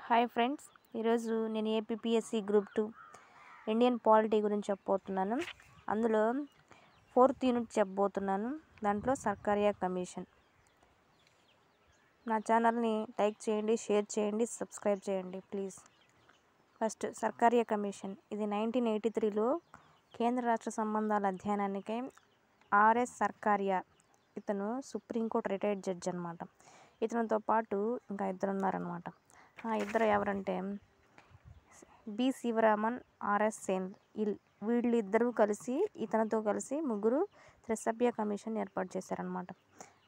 Hi friends, ఈరోజు నేను APPSC group 2 Indian polity గురించి చెప్పబోతున్నాను. అందులో 4th యూనిట్ చెప్పబోతున్నాను. దాంట్లో సర్కారియా కమిషన్. నా ఛానల్ని లైక్ చేయండి, షేర్ చేయండి, సబ్స్క్రైబ్ చేయండి ప్లీజ్. First Sarkaria commission. ఇది 1983లో కేంద్ర రాష్ట్ర సంబంధాల అధ్యయనానికై ఆర్ఎస్ సర్కారియా, ఇతను సుప్రీంకోర్టు రిటైర్డ్ జడ్జి అనమాట. ఇతనితో పాటు ఇంకా ఇద్దరు ఉన్నారనమాట. ఆ ఇద్దరు ఎవరంటే బి శివరామన్, ఆర్ఎస్ సేన్. వీళ్ళిద్దరూ కలిసి ఇతనితో కలిసి ముగ్గురు త్రిసభ్య కమిషన్ ఏర్పాటు చేశారనమాట.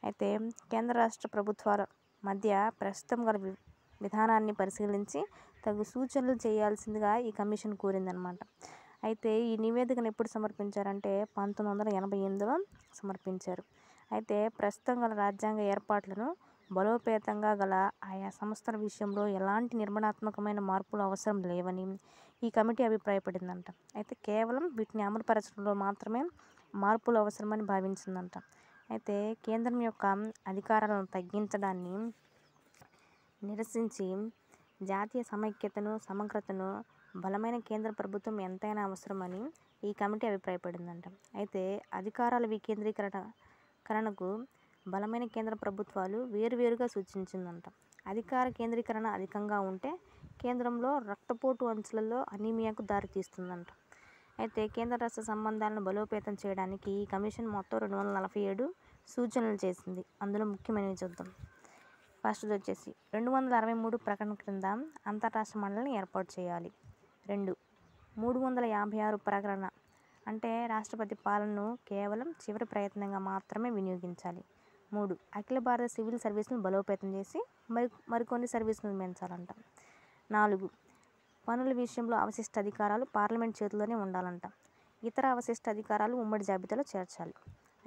అయితే కేంద్ర రాష్ట్ర ప్రభుత్వాల మధ్య ప్రస్తుతం గల విధానాన్ని పరిశీలించి తగు సూచనలు చేయాల్సిందిగా ఈ కమిషన్ కోరిందనమాట. అయితే ఈ నివేదికను ఎప్పుడు సమర్పించారంటే 1988లో సమర్పించారు. అయితే ప్రస్తుతం గల రాజ్యాంగ ఏర్పాట్లను బలోపేతంగా గల ఆయా సంస్థల విషయంలో ఎలాంటి నిర్మాణాత్మకమైన మార్పులు అవసరం లేవని ఈ కమిటీ అభిప్రాయపడిందంట. అయితే కేవలం వీటిని అమలుపరచడంలో మాత్రమే మార్పులు అవసరమని భావించిందంట. అయితే కేంద్రం యొక్క అధికారాలను తగ్గించడాన్ని నిరసించి జాతీయ సమైక్యతను, సమగ్రతను బలమైన కేంద్ర ప్రభుత్వం ఎంతైనా అవసరమని ఈ కమిటీ అభిప్రాయపడిందంట. అయితే అధికారాల వికేంద్రీకరణకు బలమైన కేంద్ర ప్రభుత్వాలు వేరువేరుగా సూచించిందంట. అధికార కేంద్రీకరణ అధికంగా ఉంటే కేంద్రంలో రక్తపోటు అంచులలో అనీమియాకు దారితీస్తుందంట. అయితే కేంద్ర రాష్ట్ర సంబంధాలను బలోపేతం చేయడానికి ఈ కమిషన్ మొత్తం 247 సూచనలు చేసింది. అందులో ముఖ్యమైనవి చూద్దాం. ఫస్ట్ది వచ్చేసి 263 ప్రకటన క్రింద అంతర్రాష్ట్ర మండలిని ఏర్పాటు చేయాలి. 2 356 ప్రకటన అంటే రాష్ట్రపతి పాలనను కేవలం చివరి ప్రయత్నంగా మాత్రమే వినియోగించాలి. 3 అఖిల భారత సివిల్ సర్వీసులను బలోపేతం చేసి మరికొన్ని సర్వీసులను పెంచాలంట. 4 పనుల విషయంలో అవశిష్ట అధికారాలు పార్లమెంట్ చేతుల్లోనే ఉండాలంట. ఇతర అవశిష్ట అధికారాలు ఉమ్మడి జాబితాలో చేర్చాలి.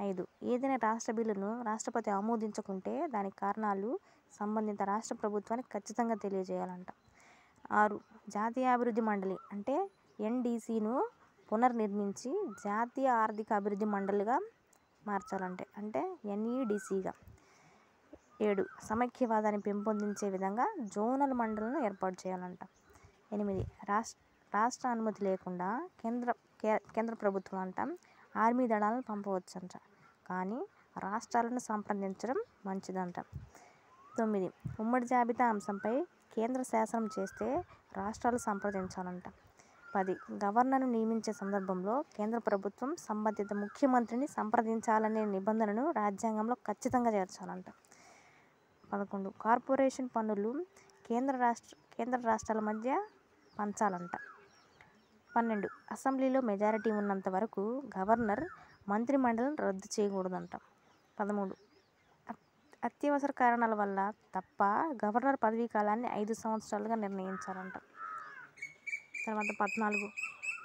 5 ఏదైనా రాష్ట్ర బిల్లును రాష్ట్రపతి ఆమోదించకుంటే దానికి కారణాలు సంబంధిత రాష్ట్ర ప్రభుత్వానికి ఖచ్చితంగా తెలియజేయాలంట. 6 జాతీయ అభివృద్ధి మండలి అంటే ఎన్డీసీను పునర్నిర్మించి జాతీయ ఆర్థిక అభివృద్ధి మండలిగా మార్చాలంటే అంటే ఎన్ఈడిసిగా. 7 సమైక్యవాదాన్ని పెంపొందించే విధంగా జోనల్ మండలను ఏర్పాటు చేయాలంట. 8 రాష్ట్ర అనుమతి లేకుండా కేంద్ర ప్రభుత్వం అంట ఆర్మీ దళాలను పంపవచ్చంట, కానీ రాష్ట్రాలను సంప్రదించడం మంచిదంట. 9 ఉమ్మడి జాబితా అంశంపై కేంద్ర శాసనం చేస్తే రాష్ట్రాలు సంప్రదించాలంట. 10 గవర్నర్ను నియమించే సందర్భంలో కేంద్ర ప్రభుత్వం సంబంధిత ముఖ్యమంత్రిని సంప్రదించాలనే నిబంధనను రాజ్యాంగంలో ఖచ్చితంగా చేర్చాలంట. 11 కార్పొరేషన్ పన్నులు కేంద్ర రాష్ట్రాల మధ్య పంచాలంట. 12 అసెంబ్లీలో మెజారిటీ ఉన్నంత వరకు గవర్నర్ మంత్రి మండలిని రద్దు చేయకూడదంట. 13 అత్యవసర కారణాల వల్ల తప్ప గవర్నర్ పదవీ కాలాన్ని 5 సంవత్సరాలుగా నిర్ణయించాలంట. తర్వాత 14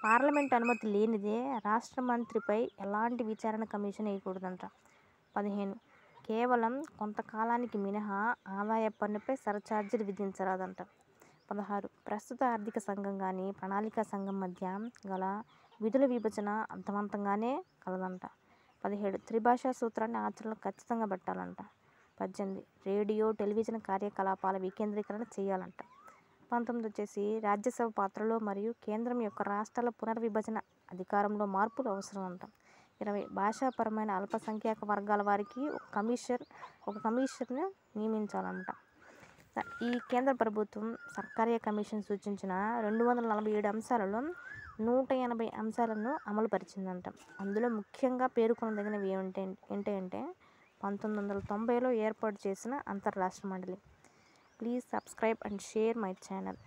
పార్లమెంట్ అనుమతి లేనిదే రాష్ట్ర మంత్రిపై ఎలాంటి విచారణ కమిషన్ వేయకూడదంట. 15 కేవలం కొంతకాలానికి మినహా ఆదాయ పన్నుపై సర్ఛార్జీలు విధించరాదంట. 16 ప్రస్తుత ఆర్థిక సంఘం కానీ ప్రణాళికా సంఘం మధ్య గల విధుల విభజన అర్థవంతంగానే కలదంట. 17 త్రిభాషా సూత్రాన్ని ఆచరణలో ఖచ్చితంగా పెట్టాలంట. 18 రేడియో, టెలివిజన్ కార్యకలాపాల వికేంద్రీకరణ చేయాలంట. 19 వచ్చేసి రాజ్యసభ పాత్రలో మరియు కేంద్రం యొక్క రాష్ట్రాల పునర్విభజన అధికారంలో మార్పులు అవసరం అంట. 20 భాషాపరమైన అల్పసంఖ్యాక వర్గాల వారికి ఒక కమిషన్ను నియమించాలంట. ఈ కేంద్ర ప్రభుత్వం సర్కారియా కమిషన్ సూచించిన 247 అంశాలలో 180 అంశాలను అమలుపరిచిందంట. అందులో ముఖ్యంగా పేర్కొనదగినవి ఏంటంటే 1990లో ఏర్పాటు చేసిన అంతర్రాష్ట్ర మండలి. Please subscribe and share my channel.